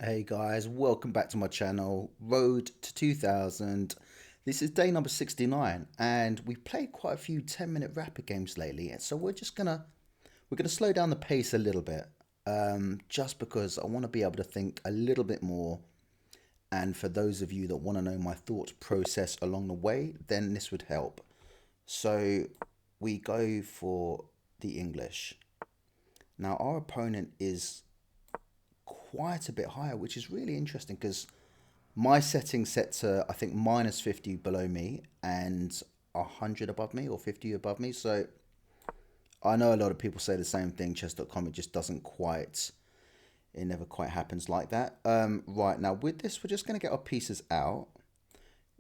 Hey guys, welcome back to my channel, Road to 2000. This is day number 69 and we've played quite a few 10-minute rapid games lately. So we're gonna slow down the pace a little bit. Just because I want to be able to think a little bit more, and for those of you that want to know my thought process along the way, then this would help. So we go for the English. Now our opponent is quite a bit higher, which is really interesting because my setting set to, I think, minus 50 below me and 100 above me or 50 above me. So I know a lot of people say the same thing, chess.com. It just doesn't quite, it never quite happens like that. Right, now with this, we're just going to get our pieces out.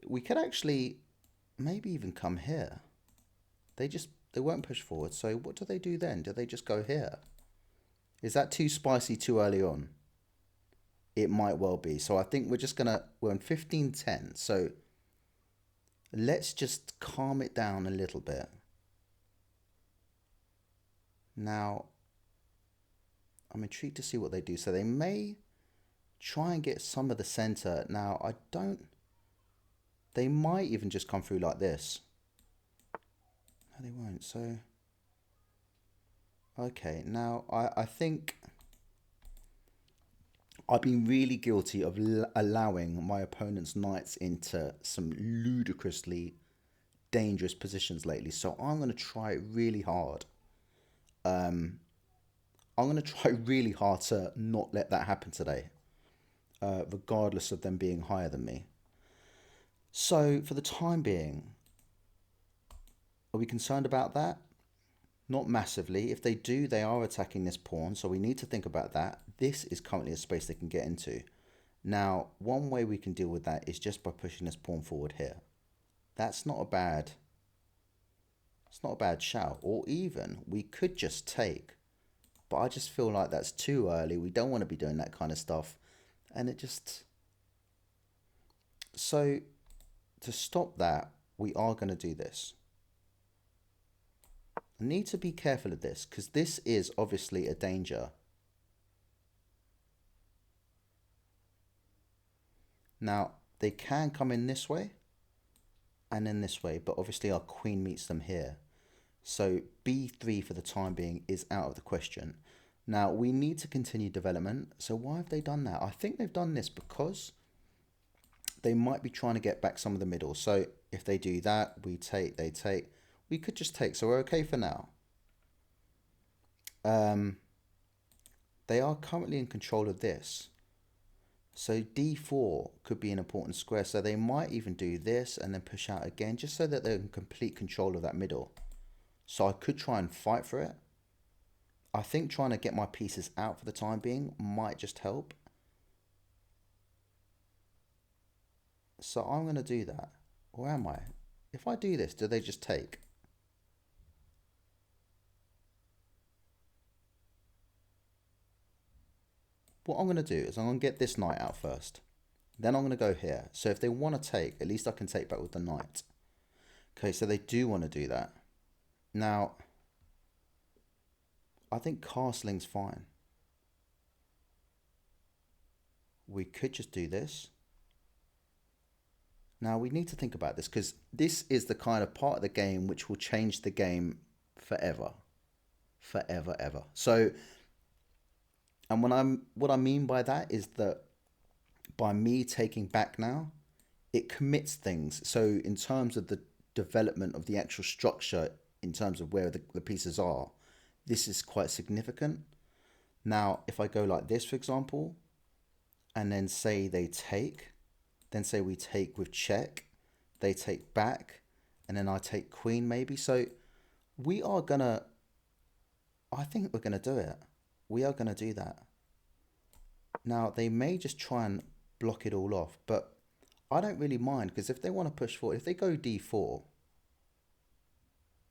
We could actually maybe even come here. They won't push forward. So what do they do then? Do they just go here? Is that too spicy too early on? It might well be. So I think we're on 15-10. So let's just calm it down a little bit. Now, I'm intrigued to see what they do. So they may try and get some of the center. Now, I don't... They might even just come through like this. No, they won't. So... Okay, now I think I've been really guilty of allowing my opponent's knights into some ludicrously dangerous positions lately. So I'm going to try really hard. I'm going to try really hard to not let that happen today, regardless of them being higher than me. So for the time being, are we concerned about that? Not massively. If they do, they are attacking this pawn, so we need to think about that. This is currently a space they can get into. Now, one way we can deal with that is just by pushing this pawn forward here. That's not a bad... It's not a bad shout. Or even, we could just take. But I just feel like that's too early. We don't want to be doing that kind of stuff. And it just... So, to stop that, we are going to do this. I need to be careful of this, because this is obviously a danger. Now, they can come in this way, and then this way, but obviously our queen meets them here. So b3 for the time being is out of the question. Now, we need to continue development. So why have they done that? I think they've done this because they might be trying to get back some of the middle. So if they do that, we take, they take. We could just take, so we're okay for now. They are currently in control of this. So d4 could be an important square. So they might even do this and then push out again, just so that they're in complete control of that middle. So I could try and fight for it. I think trying to get my pieces out for the time being might just help. So I'm going to do that. Or am I? If I do this, do they just take? What I'm going to do is I'm going to get this knight out first. Then I'm going to go here. So if they want to take, at least I can take back with the knight. Okay, so they do want to do that. Now, I think castling's fine. We could just do this. Now, we need to think about this because this is the kind of part of the game which will change the game forever. Forever, ever. So, and what I mean by that is that by me taking back now, it commits things. So in terms of the development of the actual structure, in terms of where the pieces are, this is quite significant. Now, if I go like this, for example, and then say they take, then say we take with check, they take back, and then I take queen maybe. So we are gonna, I think we're gonna do it. We are gonna do that. Now, they may just try and block it all off, but I don't really mind because if they want to push forward, if they go d4,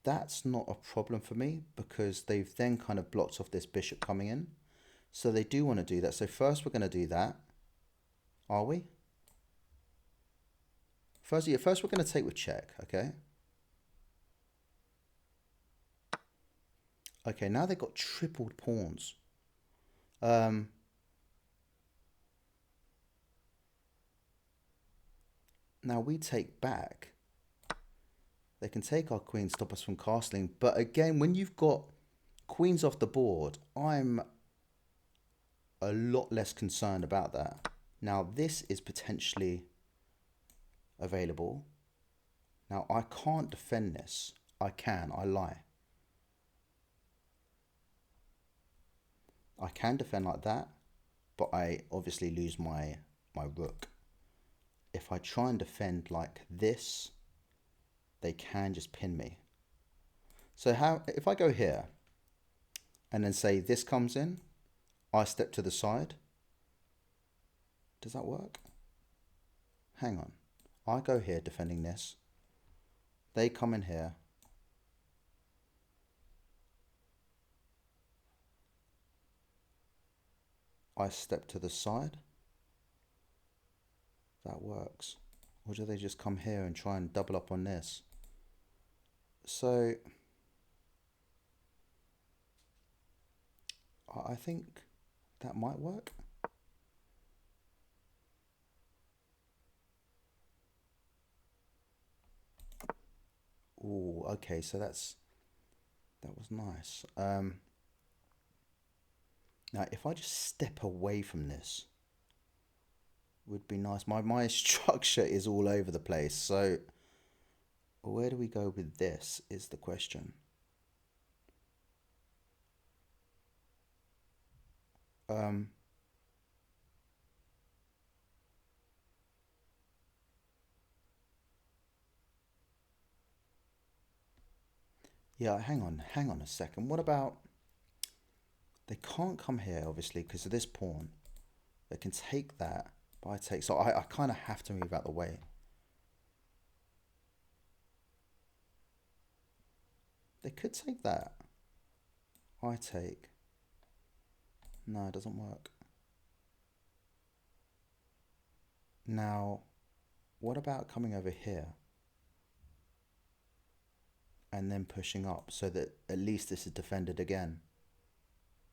that's not a problem for me because they've then kind of blocked off this bishop coming in. So they do want to do that. So first we're going to do that. Are we? First we're going to take with check, okay? Okay, now they've got tripled pawns. Now we take back. They can take our queen, stop us from castling. But again, when you've got queens off the board, I'm a lot less concerned about that. Now this is potentially available. Now I can't defend this. I can, I lie. I can defend like that, but I obviously lose my rook. If I try and defend like this, they can just pin me. So how, if I go here and then say this comes in, I step to the side. Does that work? Hang on. I go here defending this. They come in here. I step to the side. That works. Or do they just come here and try and double up on this? So I think that might work. Oh, okay, so that was nice. Now if I just step away from this, would be nice. My structure is all over the place, so where do we go with this is the question. Yeah, hang on a second. What about, they can't come here obviously because of this pawn. They can take that, but I take, so I kind of have to move out the way. They could take that. I take. No, it doesn't work. Now, what about coming over here and then pushing up so that at least this is defended again?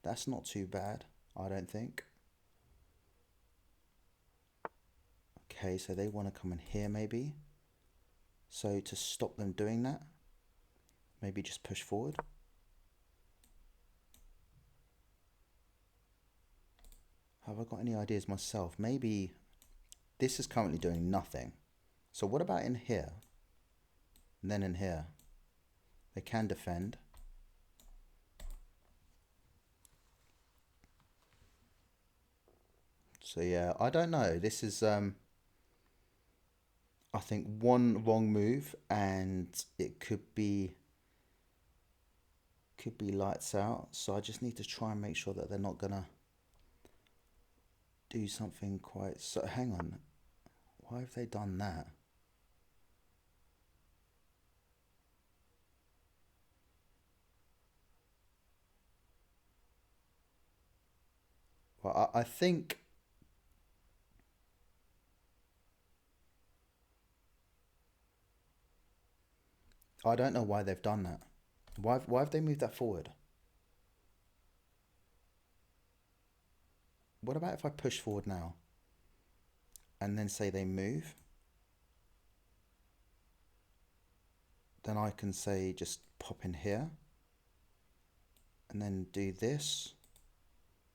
That's not too bad, I don't think. Okay, so they want to come in here maybe. So to stop them doing that, maybe just push forward. Have I got any ideas myself? Maybe this is currently doing nothing. So what about in here? And then in here. They can defend. So yeah, I don't know. This is I think one wrong move and it could be lights out. So I just need to try and make sure that they're not gonna do something quite, so hang on. Why have they done that? Well, I think I don't know why they've done that. Why have they moved that forward? What about if I push forward now and then say they move? Then I can say just pop in here and then do this.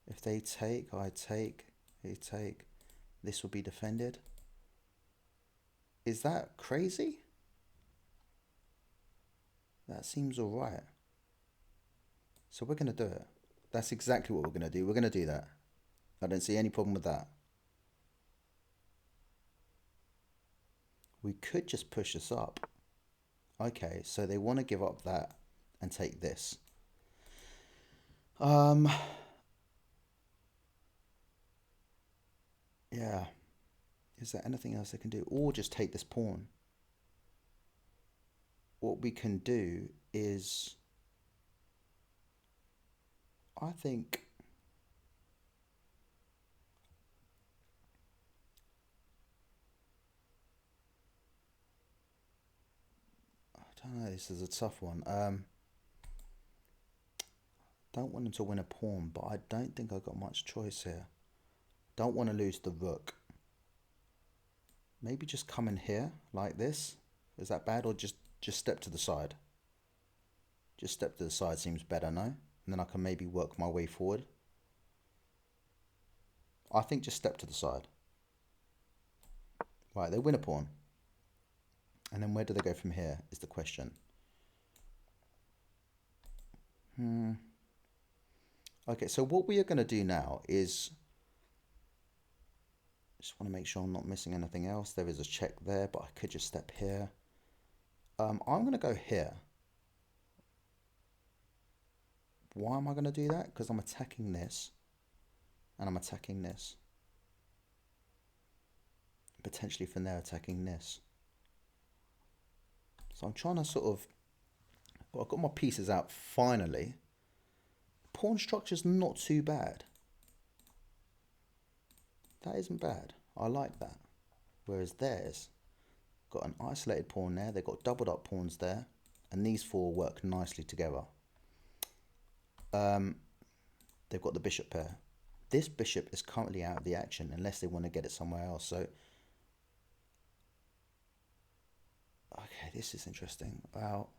If they take, I take, they take. This will be defended. Is that crazy? That seems all right. So we're going to do it. That's exactly what we're going to do. We're going to do that. I don't see any problem with that. We could just push this up. Okay, so they want to give up that and take this. Yeah. Is there anything else they can do? Or just take this pawn. What we can do is, I think, I don't know, this is a tough one. Don't want them to win a pawn, but I don't think I've got much choice here. Don't want to lose the rook. Maybe just come in here like this. Is that bad? Or just step to the side? Just step to the side seems better, no? And then I can maybe work my way forward. I think just step to the side. Right, they win a pawn. And then where do they go from here is the question. Okay, so what we are going to do now is... Just want to make sure I'm not missing anything else. There is a check there, but I could just step here. I'm going to go here. Why am I going to do that? Because I'm attacking this. And I'm attacking this. Potentially from there attacking this. So I'm trying to sort of... Well, I've got my pieces out finally. Pawn structure's not too bad. That isn't bad. I like that. Whereas theirs got an isolated pawn there. They've got doubled up pawns there. And these four work nicely together. They've got the bishop pair. This bishop is currently out of the action unless they want to get it somewhere else. So, okay, this is interesting. Wow.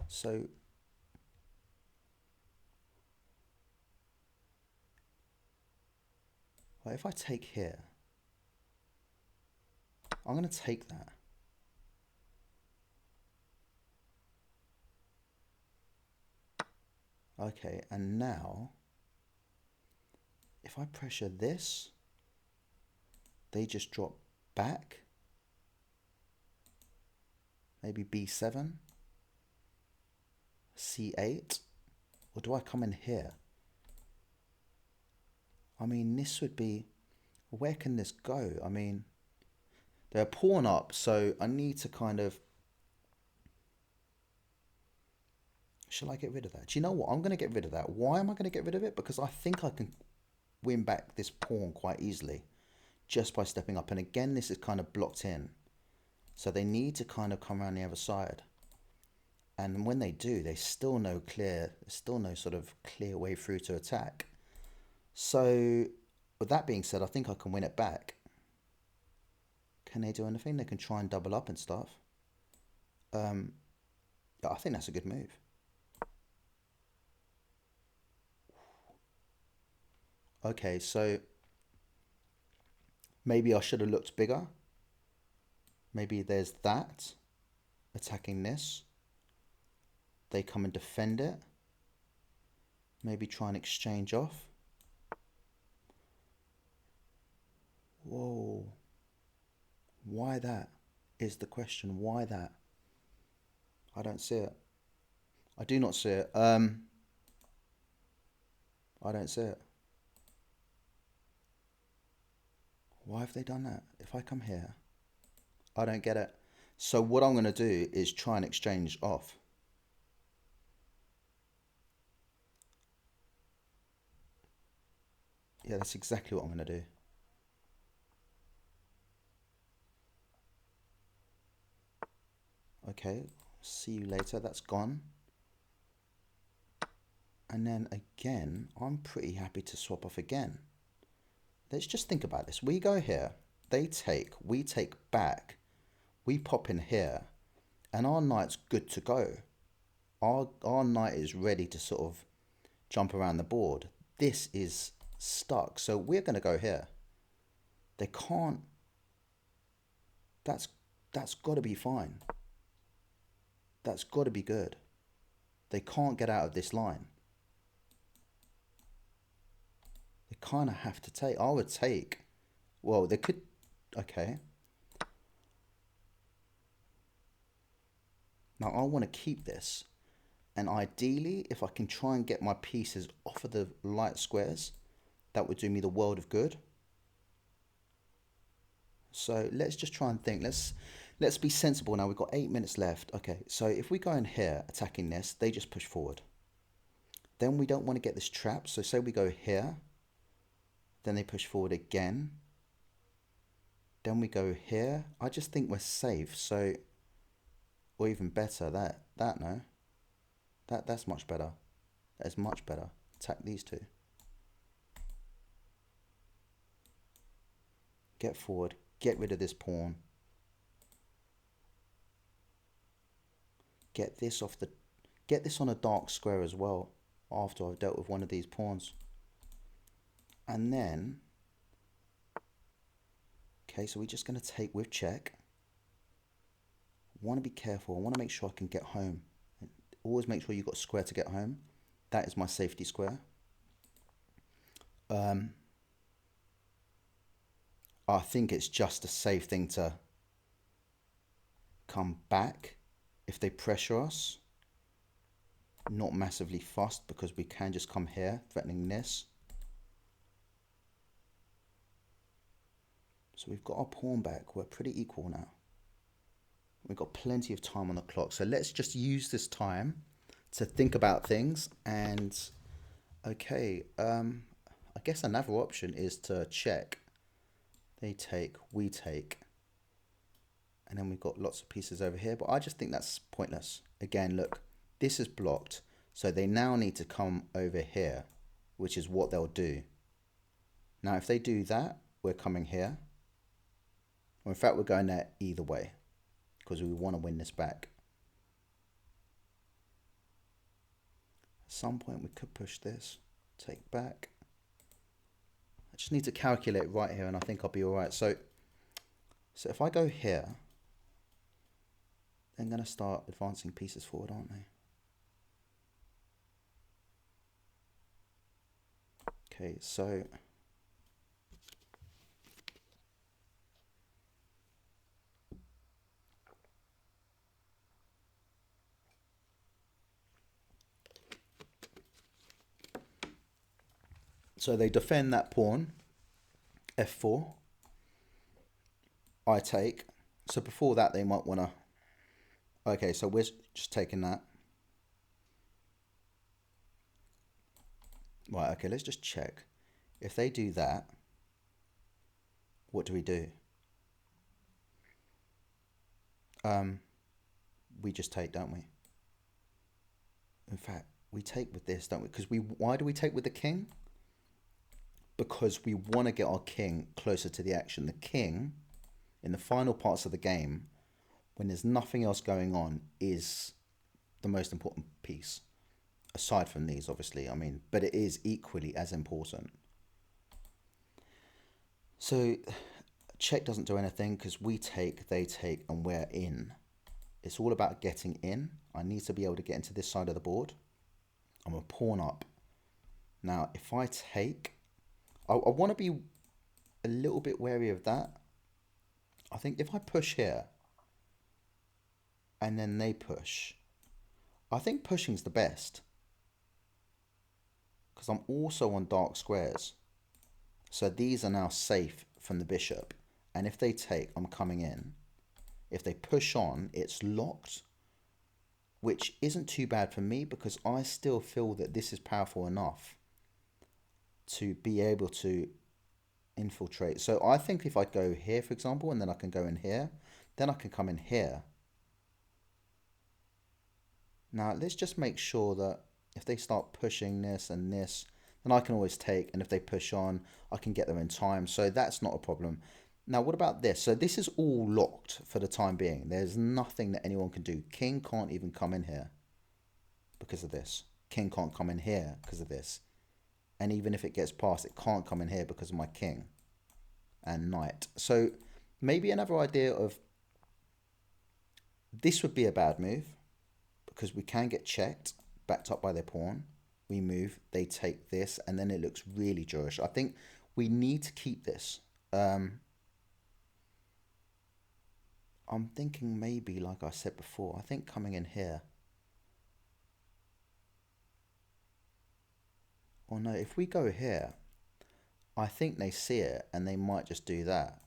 So, well, if I take here, I'm going to take that. Okay, and now, if I pressure this, they just drop back. Maybe b7, c8, or do I come in here? I mean, this would be, where can this go? I mean, they're a pawn up, so I need to kind of, shall I get rid of that? Do you know what? I'm going to get rid of that. Why am I going to get rid of it? Because I think I can win back this pawn quite easily just by stepping up. And again, this is kind of blocked in. So they need to kind of come around the other side. And when they do, there's still no sort of clear way through to attack. So with that being said, I think I can win it back. Can they do anything? They can try and double up and stuff. Yeah, I think that's a good move. Okay, so maybe I should have looked bigger. Maybe there's that attacking this. They come and defend it. Maybe try and exchange off. Whoa. Why that is the question. Why that? I don't see it. I do not see it. I don't see it. Why have they done that? If I come here, I don't get it. So what I'm going to do is try and exchange off. Yeah, that's exactly what I'm going to do. Okay, see you later. That's gone. And then again, I'm pretty happy to swap off again. Let's just think about this. We go here, they take, we take back, we pop in here, and our knight's good to go. Our knight is ready to sort of jump around the board. This is stuck, so we're going to go here. They can't. That's got to be fine. That's got to be good. They can't get out of this line. They kind of have to take. I would take. Well, they could. Okay. Now I want to keep this. And ideally, if I can try and get my pieces off of the light squares, that would do me the world of good. So let's just try and think. Let's be sensible now. We've got 8 minutes left. Okay, so if we go in here attacking this, they just push forward. Then we don't want to get this trap. So say we go here. Then they push forward again. Then we go here. I just think we're safe. So, or even better, no. That's much better. That is much better. Attack these two. Get forward. Get rid of this pawn. get this off the, get this on a dark square as well after I've dealt with one of these pawns. And then, okay, so we're just going to take with check. Want to be careful. I want to make sure I can get home. Always make sure you've got a square to get home. That is my safety square. I think it's just a safe thing to come back if they pressure us. Not massively fussed because we can just come here threatening this. So we've got our pawn back. We're pretty equal now. We've got plenty of time on the clock. So let's just use this time to think about things. And okay, I guess another option is to check. They take, we take. And then we've got lots of pieces over here. But I just think that's pointless. Again, look, this is blocked. So they now need to come over here, which is what they'll do. Now, if they do that, we're coming here. Or in fact, we're going there either way because we want to win this back. At some point, we could push this, take back. I just need to calculate right here, and I think I'll be all right. So if I go here, they're going to start advancing pieces forward, aren't they? Okay, so they defend that pawn, f4. I take. So before that, they might want to. Okay, so we're just taking that. Right, okay, let's just check. If they do that, what do? We just take, don't we? In fact, we take with this, don't we? Because why do we take with the king? Because we want to get our king closer to the action. The king, in the final parts of the game, when there's nothing else going on, is the most important piece. Aside from these, obviously, I mean, but it is equally as important. So check doesn't do anything because we take, they take, and we're in. It's all about getting in. I need to be able to get into this side of the board. I'm a pawn up. Now, if I take, I want to be a little bit wary of that. I think if I push here and then they push, I think pushing's the best because I'm also on dark squares. So these are now safe from the bishop. And if they take, I'm coming in. If they push on, it's locked, which isn't too bad for me because I still feel that this is powerful enough to be able to infiltrate. So I think if I go here, for example, and then I can go in here, then I can come in here. Now, let's just make sure that if they start pushing this and this, then I can always take. And if they push on, I can get there in time. So that's not a problem. Now, what about this? So this is all locked for the time being. There's nothing that anyone can do. King can't even come in here because of this. King can't come in here because of this. And even if it gets past, it can't come in here because of my king and knight. So maybe another idea of this would be a bad move because we can get checked, backed up by their pawn. We move, they take this, and then it looks really Jewish. I think we need to keep this. I'm thinking maybe, like I said before, I think coming in here. Oh no, if we go here, I think they see it and they might just do that.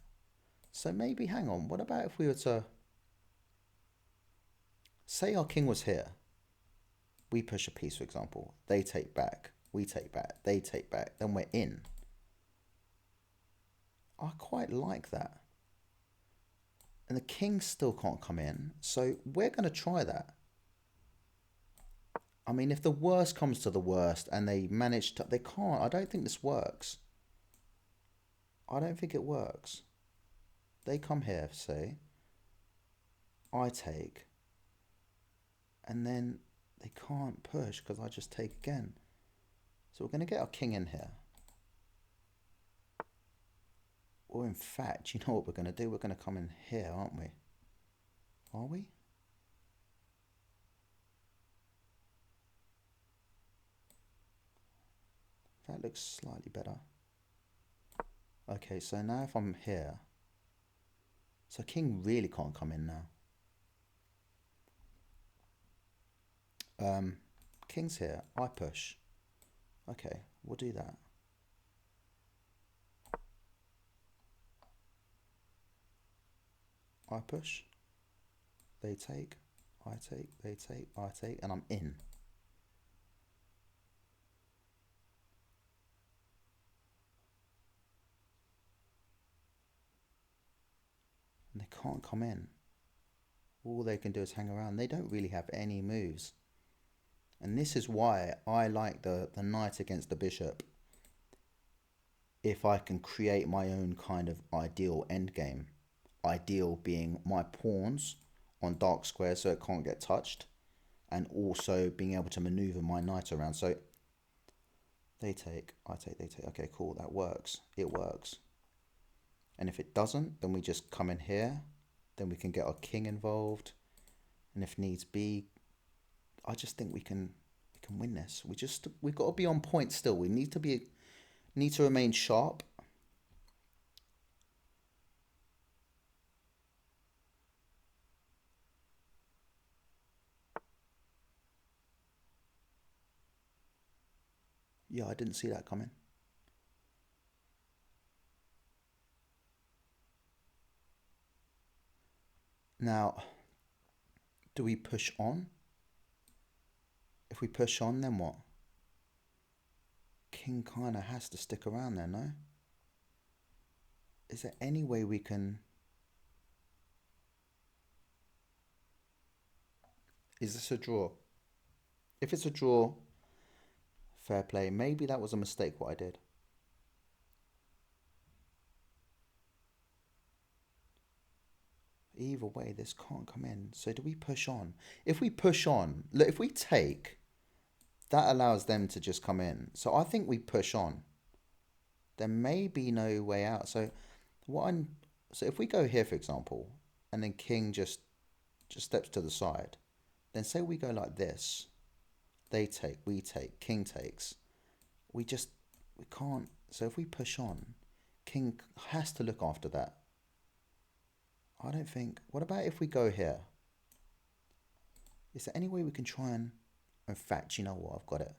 So maybe, hang on, what about if we were to, say our king was here. We push a piece, for example. They take back, we take back, they take back, then we're in. I quite like that. And the king still can't come in, so we're going to try that. I mean, if the worst comes to the worst and they manage to, they can't. I don't think this works. I don't think it works. They come here, say. I take. And then they can't push because I just take again. So we're going to get our king in here. Or in fact, you know what we're going to do? We're going to come in here, aren't we? Are we? That looks slightly better. Okay, so now if I'm here, so king really can't come in now. King's here, I push. Okay, we'll do that. I push, they take, I take, they take, I take, and I'm in. And they can't come in. All they can do is hang around. They don't really have any moves. And this is why I like the knight against the bishop. If I can create my own kind of ideal endgame. Ideal being my pawns on dark squares so it can't get touched. And also being able to maneuver my knight around. So they take, I take, they take. Okay, cool, that works. It works. And if it doesn't, then we just come in here. Then we can get our king involved. And if needs be, I just think we can win this. We've got to be on point still. We need to remain sharp. Yeah, I didn't see that coming. Now, do we push on? If we push on, then what? King kind of has to stick around there, no? Is there any way we can... Is this a draw? If it's a draw, fair play. Maybe that was a mistake what I did. Either way, this can't come in. So do we push on? If we push on, look, if we take, that allows them to just come in. So I think we push on. There may be no way out. So if we go here, for example, and then king just steps to the side, then say we go like this. They take, we take, king takes. We can't. So if we push on, king has to look after that. I don't think... What about if we go here? Is there any way we can try and... In fact, you know what? I've got it.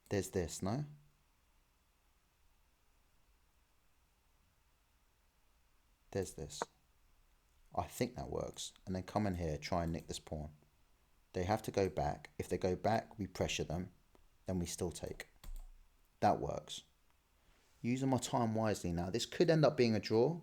There's this, no? There's this. I think that works. And then come in here, try and nick this pawn. They have to go back. If they go back, we pressure them. Then we still take. That works. Using my time wisely now. This could end up being a draw.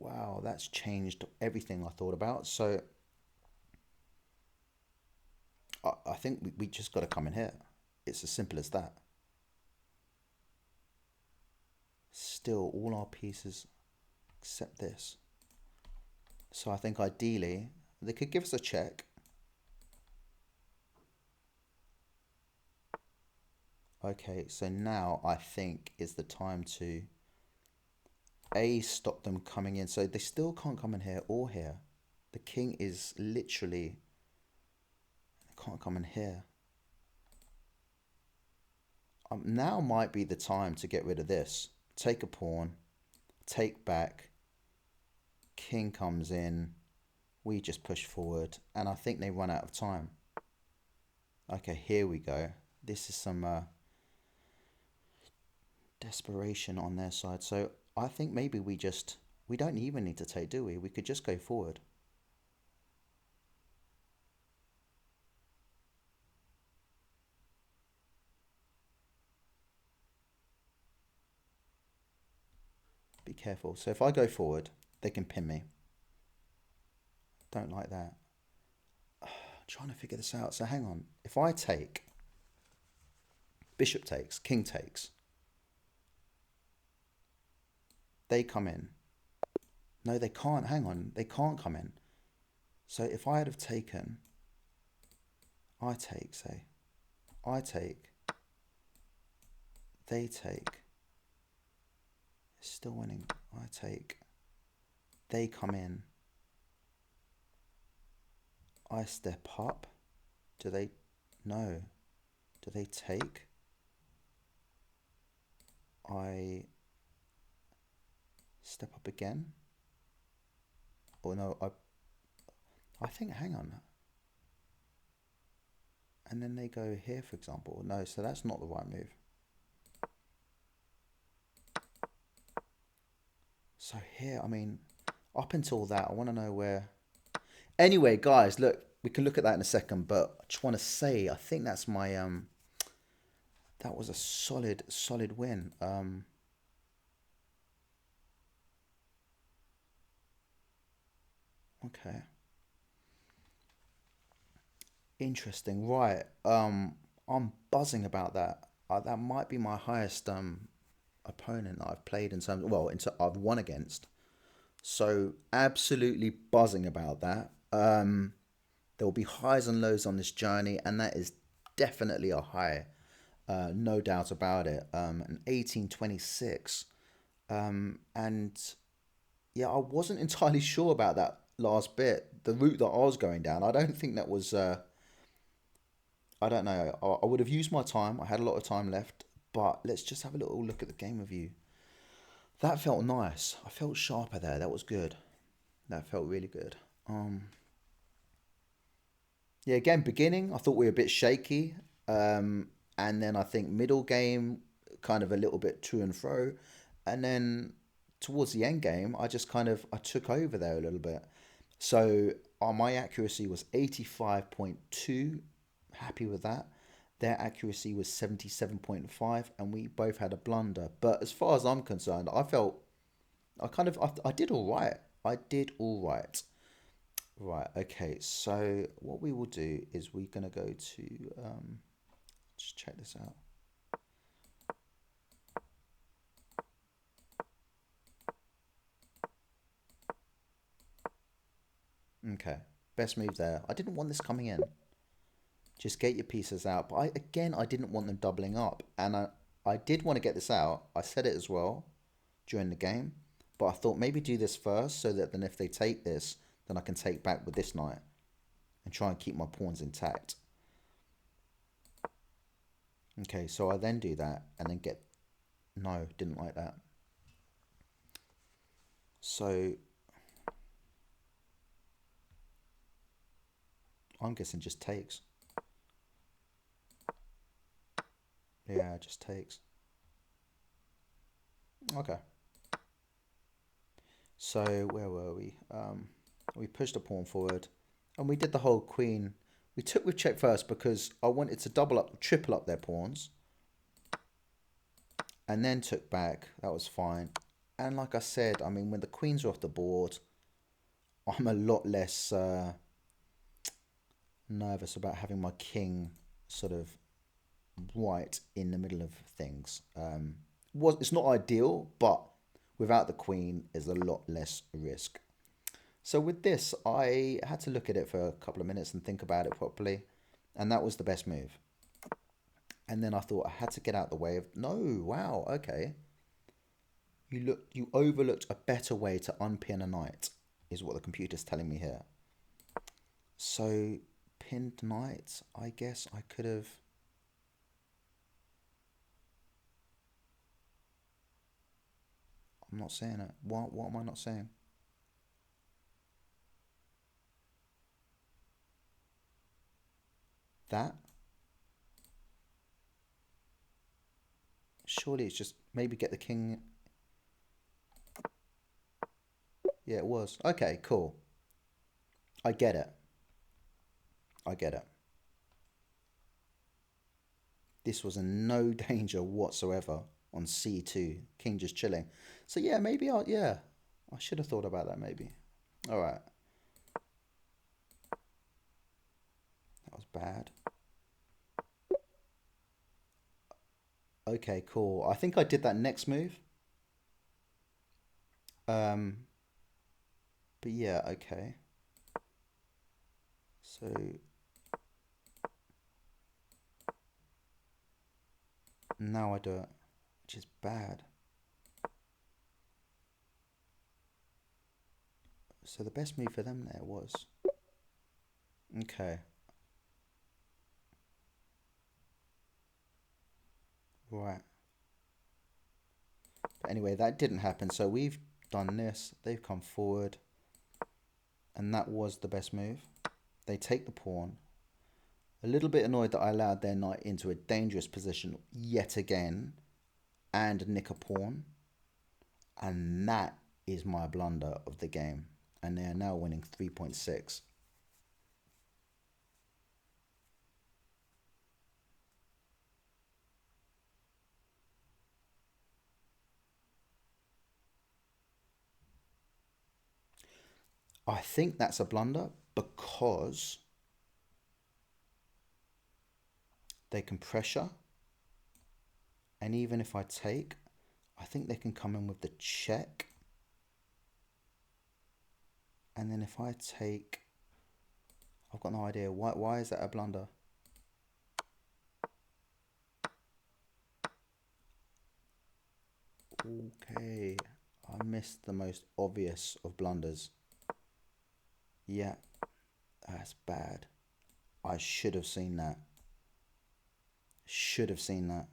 Wow, that's changed everything I thought about. So I think we just got to come in here. It's as simple as that. Still, all our pieces except this. So I think ideally, they could give us a check. Okay, so now I think is the time to stop them coming in. So they still can't come in here or here. The king is literally... They can't come in here. Now might be the time to get rid of this. Take a pawn. Take back. King comes in. We just push forward. And I think they run out of time. Okay, here we go. This is some desperation on their side. So I think maybe we don't even need to take, do we? We could just go forward. careful. So if I go forward, they can pin me. Don't like that. Trying to figure this out. So hang on. If I take, bishop takes, king takes, they come in. No, they can't. Hang on. They can't come in. So if I had have taken, I take, say, I take, they take, still winning, I take, they come in, I step up, do they, no, do they take, I step up again, or no, I think, hang on, and then they go here, for example, no, so that's not the right move. So here, I mean, up until that, I want to know where. Anyway, guys, look, we can look at that in a second, but I just want to say, I think that's my, that was a solid win. Okay. Interesting, right. I'm buzzing about that. That might be my highest opponent that I've played in terms, well, I've won against. So absolutely buzzing about that. There will be highs and lows on this journey, and that is definitely a high, no doubt about it. An 1826, and yeah, I wasn't entirely sure about that last bit, the route that I was going down. I don't think that was. I don't know. I would have used my time. I had a lot of time left, but let's just have a little look at the game review. That felt nice. I felt sharper there. That was good. That felt really good. Yeah, again, beginning, I thought we were a bit shaky. And then I think middle game, kind of a little bit to and fro. And then towards the end game, I just kind of, I took over there a little bit. So my accuracy was 85.2. Happy with that. Their accuracy was 77.5, and we both had a blunder. But as far as I'm concerned, I felt I did all right. I did all right. Right, okay, so what we will do is we're going to go to, just check this out. Okay, best move there. I didn't want this coming in. Just get your pieces out. But I didn't want them doubling up. And I did want to get this out. I said it as well during the game. But I thought maybe do this first so that then if they take this, then I can take back with this knight and try and keep my pawns intact. Okay, so I then do that and then get... No, didn't like that. So I'm guessing just takes. Yeah, it just takes. Okay. So where were we? We pushed a pawn forward and we did the whole queen. We took with check first because I wanted to double up, triple up their pawns. And then took back. That was fine. And like I said, I mean, when the queens are off the board, I'm a lot less nervous about having my king sort of right in the middle of things. It's not ideal, but without the queen is a lot less risk. So with this, I had to look at it for a couple of minutes and think about it properly, and that was the best move. And then I thought I had to get out the way of, no, wow, okay. You overlooked a better way to unpin a knight, is what the computer's telling me here. So pinned knight, I guess I could have... I'm not saying it. What am I not saying? That? Surely it's just maybe get the king. Yeah, it was. Okay, cool. I get it. I get it. This was in no danger whatsoever. on c2, king just chilling. So yeah, maybe I should have thought about that maybe. All right, that was bad. Okay, cool. I think I did that next move. Um, but yeah, okay. So now I do it, which is bad. So the best move for them there was, okay, right. But anyway, that didn't happen. So we've done this. They've come forward, and that was the best move. They take the pawn. A little bit annoyed that I allowed their knight into a dangerous position yet again and nick a pawn. And that is my blunder of the game. And they are now winning 3.6. I think that's a blunder because they can pressure. And even if I take, I think they can come in with the check. And then if I take, I've got no idea. Why is that a blunder? Okay, I missed the most obvious of blunders. Yeah, that's bad. I should have seen that. Should have seen that.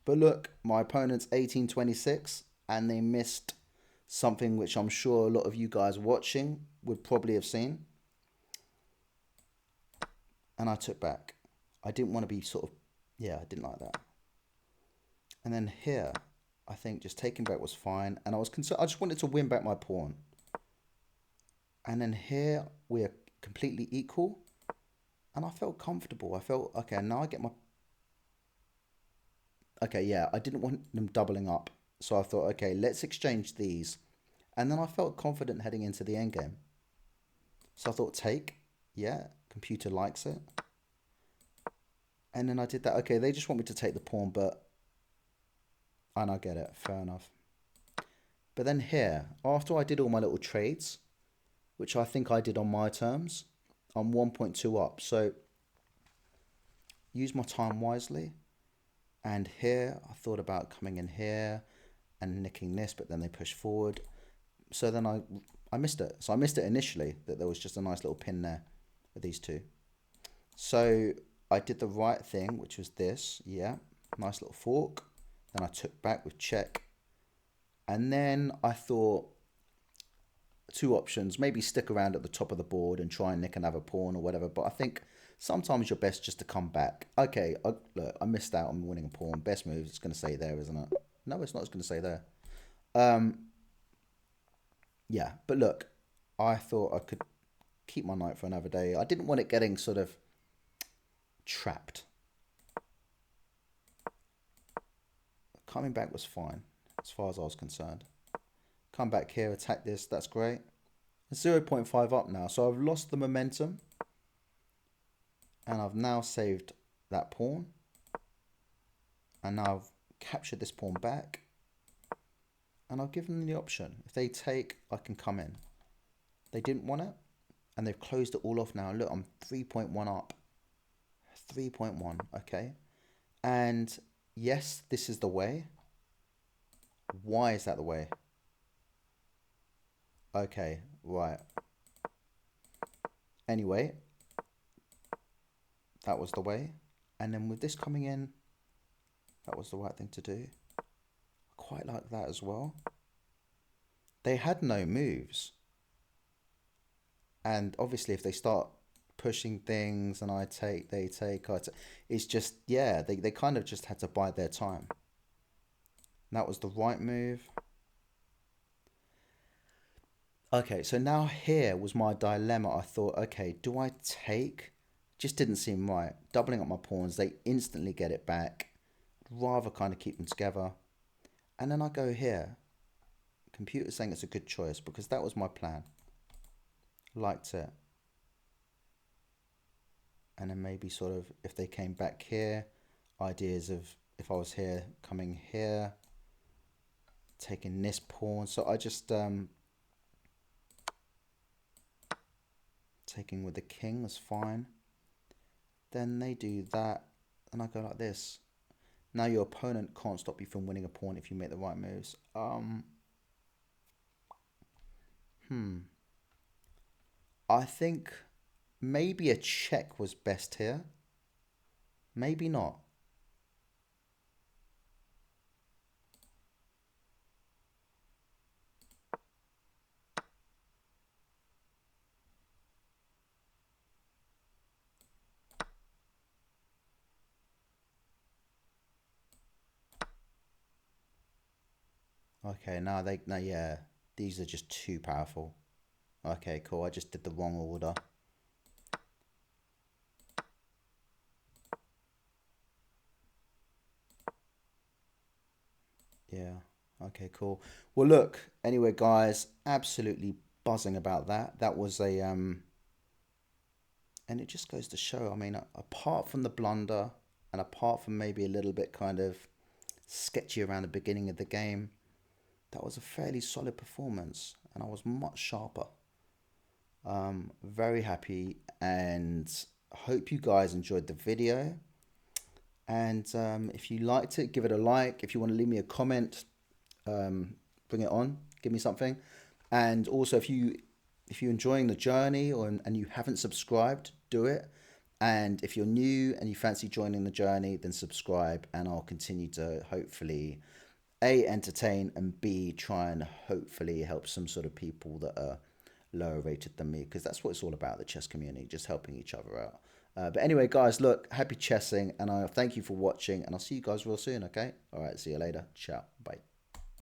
But look, my opponent's 1826 and they missed something which I'm sure a lot of you guys watching would probably have seen. And I took back. I didn't want to be sort of, yeah, I didn't like that. And then here, I think just taking back was fine. And I was concerned, I just wanted to win back my pawn. And then here, we're completely equal. And I felt comfortable. I felt, okay, now I get my... Okay, yeah, I didn't want them doubling up. So I thought, okay, let's exchange these. And then I felt confident heading into the endgame. So I thought, take. Yeah, computer likes it. And then I did that. Okay, they just want me to take the pawn, but... And I get it. Fair enough. But then here, after I did all my little trades, which I think I did on my terms, I'm 1.2 up. So use my time wisely. And here, I thought about coming in here and nicking this, but then they pushed forward. So then I missed it. So I missed it initially, that there was just a nice little pin there with these two. So I did the right thing, which was this. Yeah, nice little fork. Then I took back with check. And then I thought two options, maybe stick around at the top of the board and try and nick another pawn or whatever. But I think sometimes you're best just to come back. Okay, look, I missed out on winning a pawn. Best move, it's going to say there, isn't it? No, it's not. It's going to say there. Yeah, but look, I thought I could keep my knight for another day. I didn't want it getting sort of trapped. Coming back was fine as far as I was concerned. Come back here, attack this, that's great. It's 0.5 up now, so I've lost the momentum. And I've now saved that pawn. And now I've captured this pawn back. And I've given them the option. If they take, I can come in. They didn't want it. And they've closed it all off now. Look, I'm 3.1 up. 3.1, okay. And yes, this is the way. Why is that the way? Okay, right. Anyway, that was the way. And then with this coming in, that was the right thing to do. I quite like that as well. They had no moves. And obviously if they start pushing things and I take, they take, it's just, yeah, they kind of just had to bide their time. And that was the right move. Okay, so now here was my dilemma. I thought, okay, do I take just didn't seem right. Doubling up my pawns, they instantly get it back. I'd rather kind of keep them together. And then I go here. Computer saying it's a good choice because that was my plan. Liked it. And then maybe sort of if they came back here, ideas of if I was here, coming here, taking this pawn. So I just taking with the king was fine. Then they do that, and I go like this. Now your opponent can't stop you from winning a pawn if you make the right moves. I think maybe a check was best here. Maybe not. Okay, now yeah, these are just too powerful. Okay, cool. I just did the wrong order. Yeah. Okay, cool. Well, look, anyway, guys, absolutely buzzing about that. That was a and it just goes to show, I mean, apart from the blunder and apart from maybe a little bit kind of sketchy around the beginning of the game, that was a fairly solid performance and I was much sharper. Very happy and hope you guys enjoyed the video. And if you liked it, give it a like. If you want to leave me a comment, bring it on, give me something. And also, if you're enjoying the journey and you haven't subscribed, do it. And if you're new and you fancy joining the journey, then subscribe, and I'll continue to hopefully A, entertain, and B, try and hopefully help some sort of people that are lower rated than me, because that's what it's all about, the chess community, just helping each other out. But anyway, guys, look, happy chessing, and I thank you for watching, and I'll see you guys real soon, okay? All right, see you later. Ciao. Bye.